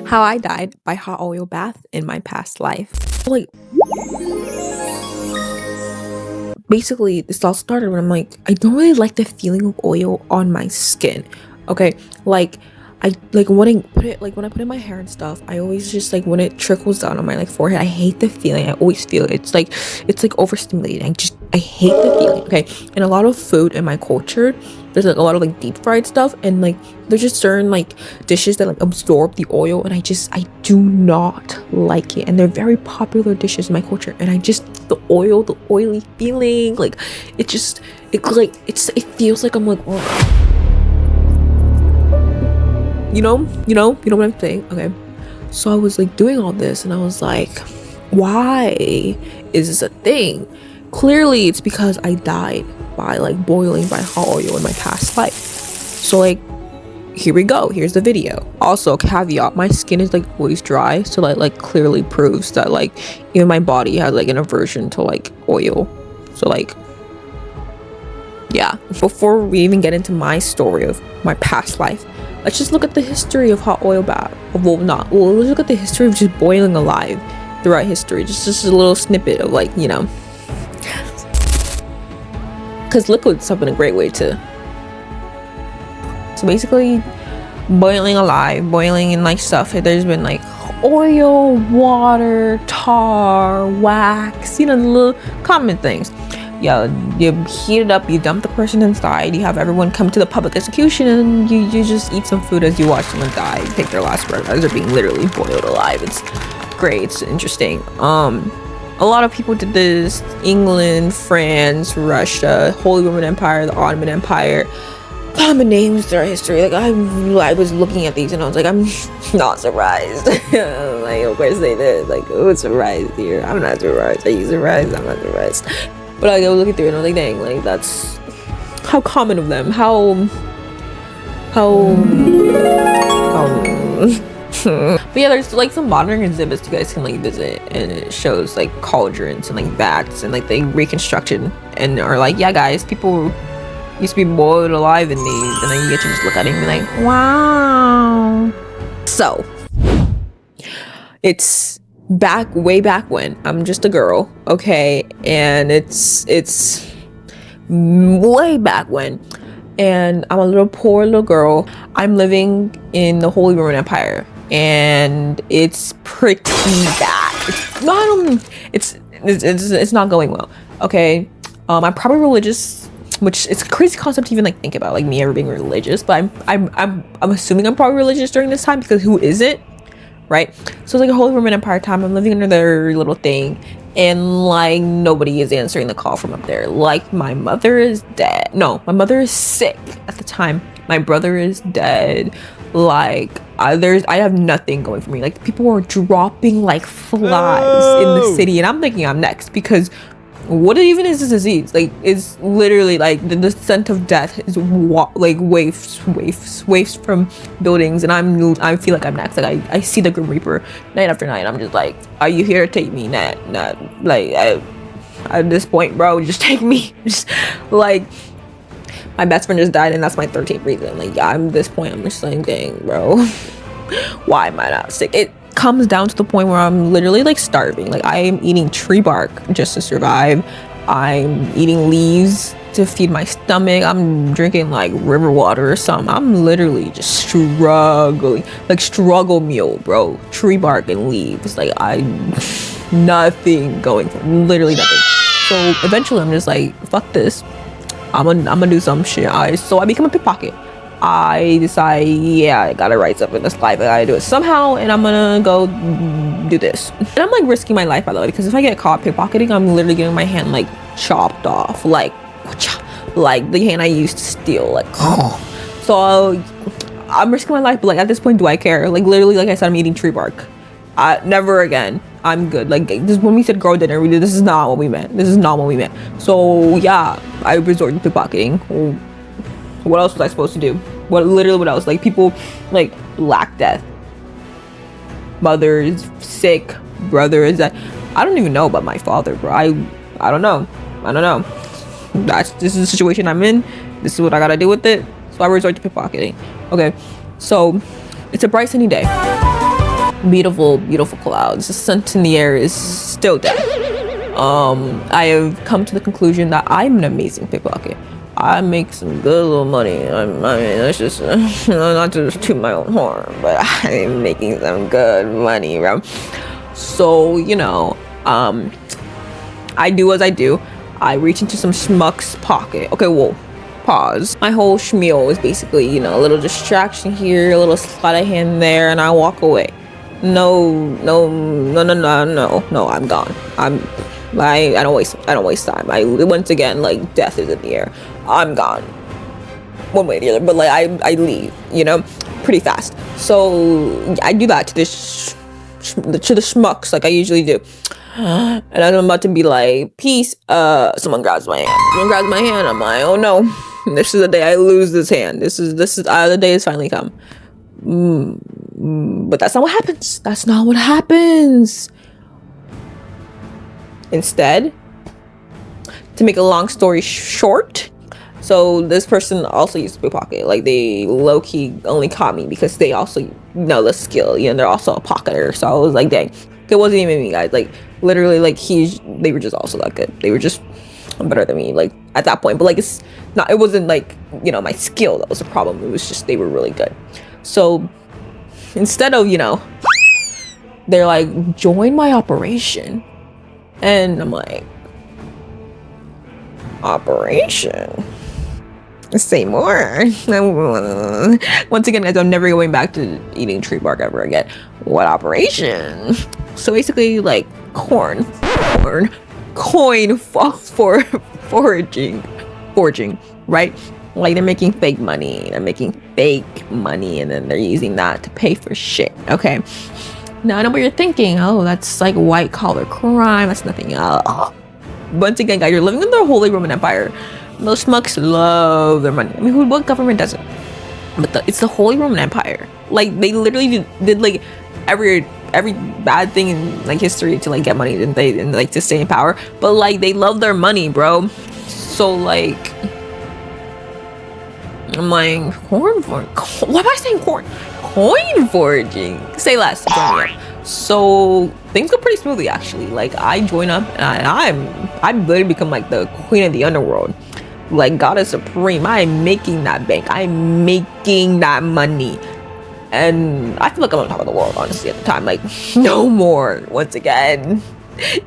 How I died by hot oil bath in my past life. Like, basically, this all started when I'm like, I don't really like the feeling of oil on my skin. Okay, like I like when I put it when I put in my hair and stuff, I always just like when it trickles down on my forehead, I hate the feeling. I always feel it. It's like overstimulating. I hate the feeling. Okay, and a lot of food in my culture, there's like a lot of like deep fried stuff, and like there's just certain like dishes that like absorb the oil, and I do not like it. And they're very popular dishes in my culture, and the oily feeling, like it feels like I'm like, oh. You know what I'm saying? Okay, so I was like doing all this, and I was like, why is this a thing? Clearly it's because I died by like boiling by hot oil in my past life. So like, here we go, here's the video. Also, caveat, my skin is like always dry, so that like clearly proves that like even my body has like an aversion to like oil. So like, yeah, before we even get into my story of my past life, let's just look at the history of hot oil bath. Let's look at the history of just boiling alive throughout history. Just a little snippet of like, because liquids have been a great way to. So basically, boiling alive, boiling in like stuff. There's been like oil, water, tar, wax, the little common things. Yeah, you heat it up, you dump the person inside, you have everyone come to the public execution, and you just eat some food as you watch someone die, take their last breath as they're being literally boiled alive. It's great, it's interesting. A lot of people did this: England, France, Russia, Holy Roman Empire, the Ottoman Empire. Common names throughout history. Like I was looking at these and I was like, I'm not surprised. Like, of course they did. Like, who's surprised here? I'm not surprised. Are you surprised? I'm not surprised. But like, I was looking through it and I was like, dang, like that's how common of them. But yeah, there's like some modern exhibits you guys can like visit, and it shows like cauldrons and like vats, and like they reconstructed and are like, yeah guys, people used to be boiled alive in these, and then you get to just look at it and be like, wow. So it's way back when I'm just a girl, okay, and it's way back when, and I'm a poor little girl. I'm living in the Holy Roman Empire, and it's pretty bad. It's not going well, okay. I'm probably religious, which it's a crazy concept to even like think about, like me ever being religious, but I'm assuming I'm probably religious during this time, because who isn't, right? So it's like a Holy Roman Empire time. I'm living under their little thing, and like nobody is answering the call from up there. Like my mother is dead. No, my mother is sick at the time. My brother is dead. Like I have nothing going for me. Like people are dropping like flies in the city, and I'm thinking I'm next, because what even is this disease? Like, it's literally like the scent of death is like waves from buildings, and I feel like I'm next. Like I see the Grim Reaper night after night. I'm just like, are you here to take me? Not like at this point, bro, just take me. Just like my best friend just died, and that's my 13th reason. Like, yeah, I'm at this point, I'm just like, dang, bro, why am I not sick? It comes down to the point where I'm literally like starving. Like I am eating tree bark just to survive. I'm eating leaves to feed my stomach. I'm drinking like river water or something. I'm literally just struggling, like struggle meal, bro. Tree bark and leaves. Like nothing going for, literally nothing. So eventually I'm just like, fuck this, I'm gonna do some shit. So I become a pickpocket. I decide, yeah, I gotta rise up in this life. I gotta do it somehow, and I'm gonna go do this. And I'm like risking my life, by the way, because if I get caught pickpocketing, I'm literally getting my hand like chopped off, like the hand I used to steal, like. So I'm risking my life, but like at this point, do I care? Like literally, like I said, I'm eating tree bark. Never again. I'm good. Like this, when we said girl dinner, this is not what we meant. This is not what we meant. So yeah, I resorted to pickpocketing. What else was I supposed to do? What else? Like people, like Black Death. Mother is sick. Brother is that. I don't even know about my father, bro. I don't know. This is the situation I'm in. This is what I gotta do with it. So I resort to pickpocketing. Okay, so it's a bright sunny day. Beautiful, beautiful clouds. The scent in the air is still death. I have come to the conclusion that I'm an amazing pickpocket. I make some good little money. I mean, that's just not to toot my own horn, but I'm making some good money, bro. So, you know, I do as I do. I reach into some schmuck's pocket. Okay, whoa, pause. My whole schmeal is basically, you know, a little distraction here, a little sleight of hand there, and I walk away. No, I'm gone. I don't waste time. Once again, like, death is in the air. I'm gone. One way or the other, but like I leave, you know, pretty fast. So I do that to the schmucks, like I usually do. And I'm about to be like, peace. Someone grabs my hand. I'm like, oh no, this is the day I lose this hand. This is the day has finally come. But that's not what happens. That's not what happens. Instead, to make a long story short, so this person also used to pickpocket. Like, they low-key only caught me because they also know the skill. You know, they're also a pocketer. So I was like, dang, it wasn't even me, guys. Like, literally, like, they were just also that good. They were just better than me, like, at that point. But like, it wasn't like, you know, my skill that was the problem. It was just they were really good. So instead of, you know, they're like, join my operation. And I'm like, operation? Say more. Once again, guys, I'm never going back to eating tree bark ever again. What operation? So basically, like, coin forging, right? Like, they're making fake money. And then they're using that to pay for shit. Okay. Now I know what you're thinking. Oh, that's like white collar crime. That's nothing else. Once again, guys, you're living in the Holy Roman Empire. Those schmucks love their money. I mean, what government doesn't? But it's the Holy Roman Empire. Like, they literally did like every bad thing in like history to like get money, didn't they? And like to stay in power. But like, they love their money, bro. So like, I'm like, why am I saying corn? Coin forging. Say less. So things go pretty smoothly, actually. Like, I join up and I'm literally become like the queen of the underworld. Like, goddess supreme. I'm making that bank. I'm making that money. And I feel like I'm on top of the world, honestly, at the time. Like, no more, once again,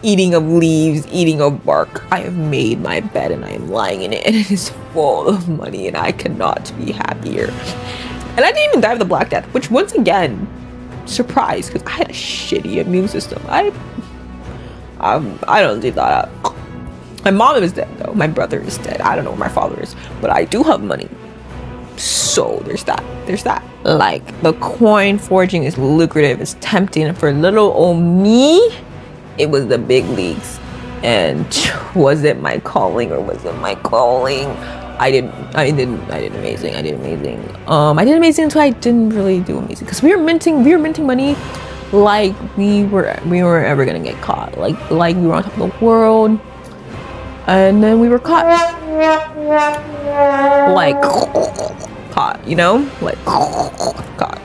eating of leaves, eating of bark. I have made my bed and I am lying in it, and it is full of money, and I cannot be happier. And I didn't even die of the Black Death, which, once again, surprise, because I had a shitty immune system. I don't do that. My mom is dead, though. My brother is dead. I don't know where my father is, but I do have money. So there's that. Like, the coin forging is lucrative, it's tempting, and for little old me, it was the big leagues. And was it my calling or was it my calling? I did amazing. I did amazing until I didn't really do amazing, because we were minting money like we were ever gonna get caught. Like we were on top of the world, and then we were caught. Like, caught, you know? Like, caught.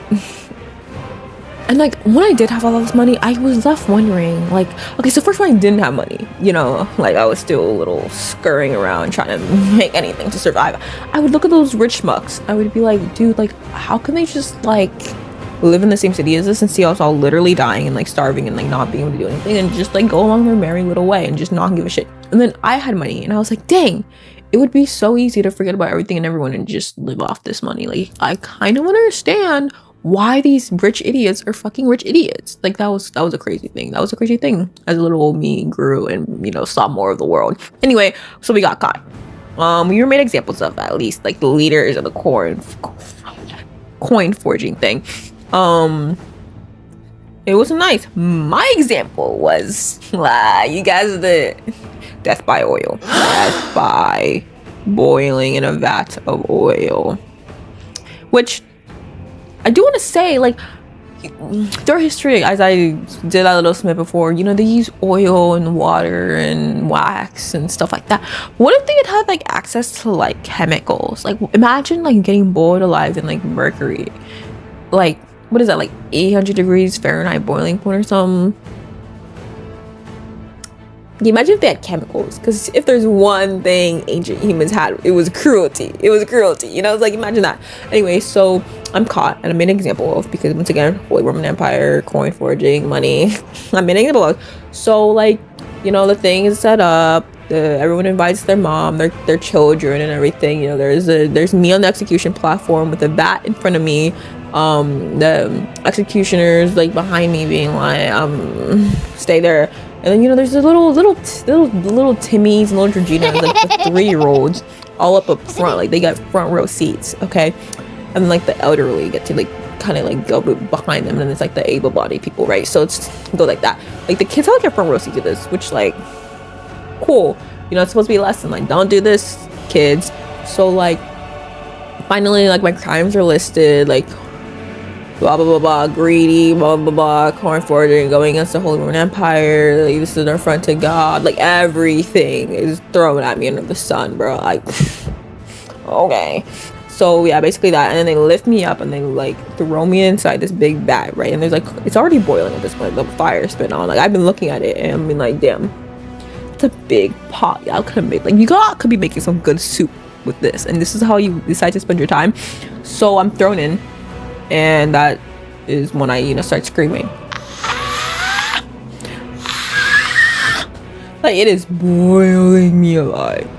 And like, when I did have all this money, I was left wondering, like, okay, so first when I didn't have money, you know, like, I was still a little scurrying around trying to make anything to survive. I would look at those rich schmucks. I would be like, dude, like, how can they just like live in the same city as us and see us all literally dying and like starving and like not being able to do anything and just like go along their merry little way and just not give a shit? And then I had money and I was like, dang, it would be so easy to forget about everything and everyone and just live off this money. Like, I kind of understand why these rich idiots are fucking rich idiots. Like, that was a crazy thing. That was a crazy thing as a little old me grew and, you know, saw more of the world. Anyway, so we got caught. We were made examples of, at least, like, the leaders of the coin forging thing. It wasn't nice. My example was, you guys are the death by oil. Death by boiling in a vat of oil. Which, I do want to say, like, through history, as I did that little smith before, you know, they use oil and water and wax and stuff like that. What if they had had, like, access to, like, chemicals? Like, imagine, like, getting boiled alive in, like, mercury. Like, what is that, like 800 degrees Fahrenheit boiling point or something. Yeah, imagine if they had chemicals, because if there's one thing ancient humans had, it was cruelty. It was cruelty, you know. It's like, imagine that. Anyway, so I'm caught and I made an example of, because once again, Holy Roman Empire, coin forging, money. I made an example of. So like, you know, the thing is set up. Everyone invites their mom, their children, and everything. You know, there's me on the execution platform with a bat in front of me. The executioners like behind me being like, stay there. And then, you know, there's the little Timmys and little Georginas, like the 3-year-olds, all up front, like they got front row seats, okay? And then like the elderly get to like kind of like go behind them, and then it's like the able-bodied people, right? So it's go like that. Like the kids have like a front row seat to this, which like cool. You know, it's supposed to be a lesson, like don't do this, kids. So like finally, like my crimes are listed, like blah blah blah blah, greedy, blah blah blah, corn forging, going against the Holy Roman Empire, like this is an affront to God, like everything is thrown at me under the sun, bro. Like okay. So yeah, basically that. And then they lift me up and they like throw me inside this big vat, right? And there's like, it's already boiling at this point, the fire's been on. Like I've been looking at it and I'm like, damn, it's a big pot. Y'all could have made, like, you could be making some good soup with this, and this is how you decide to spend your time. So I'm thrown in, and that is when I, you know, start screaming. Like it is boiling me alive,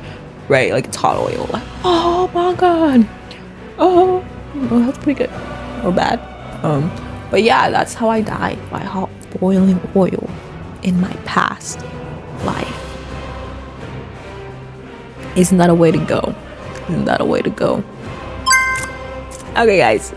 right? Like it's hot oil. Like, oh my god. Oh, well, that's pretty good or bad. But yeah, that's how I died, by hot boiling oil in my past life. Isn't that a way to go? Isn't that a way to go? Okay, guys.